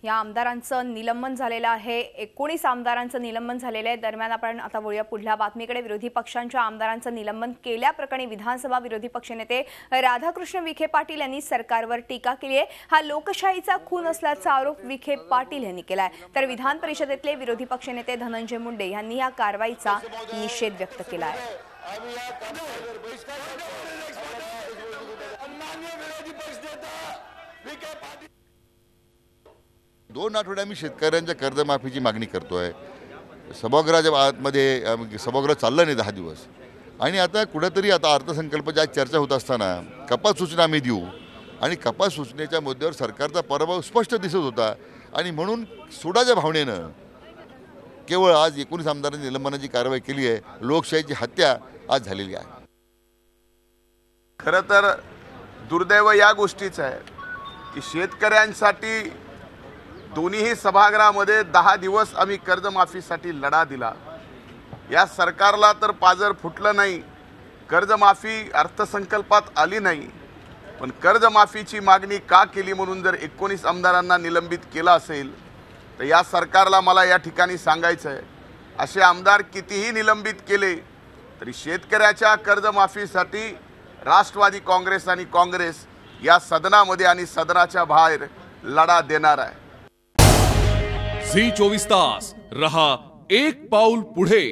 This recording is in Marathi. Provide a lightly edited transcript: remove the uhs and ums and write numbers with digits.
या आमदारांचं निलंबन झालेलं आहे। 19 आमदारांचं निलंबन झालेलं आहे। दरम्यान आपण आता वळूया पुढल्या बातमीकडे। विरोधी पक्षांच्या आमदारांचं निलंबन केल्याप्रकरणी विधानसभा विरोधी पक्षनेते राधाकृष्ण विखे पाटील यांनी सरकारवर टीका केली आहे। हा लोकशाहीचा खून असल्याचा आरोप विखे पाटील यांनी केलाय। तर विधान परिषदेतले विरोधी पक्षनेते धनंजय मुंडे यांनी या कारवाईचा निषेध व्यक्त केला आहे। दोन आठवडे आम्ही शेतकऱ्यांच्या कर्जमाफीची मागणी करतोय। सभागृहाच्या आतमध्ये सभागृह चाललं नाही 10 दिवस आणि आता कुठेतरी आता अर्थसंकल्पाची चर्चा होत असताना कपात सूचना आम्ही देऊ आणि कपात सूचनेच्या मुद्द्यावर सरकारचा पराभव स्पष्ट दिसत होता आणि म्हणून सुडाच्या भावनेनं केवळ आज 19 आमदारांनी निलंबनाची कारवाई केली आहे। लोकशाहीची हत्या आज झालेली आहे। खरं तर दुर्दैव या गोष्टीचं आहे की शेतकऱ्यांसाठी दोन्ही सभागृहामध्ये 10 दिवस आम्ही कर्जमाफीसाठी लढा दिला। या सरकारला तर पाजर फुटलं नाही, कर्जमाफी अर्थसंकल्पात आली नाही, पण कर्जमाफीची मागणी का केली म्हणून जर 19 आमदारांना निलंबित केलं असेल तर या सरकारला मला या ठिकाणी सांगायचं आहे, असे आमदार कितीही निलंबित केले तरी शेतकऱ्याच्या कर्जमाफीसाठी राष्ट्रवादी काँग्रेस आणि काँग्रेस या सदनामध्ये आणि सदनाच्या बाहेर लढा देणार आहे। झी 24 तास रहा एक पाऊल पुढे।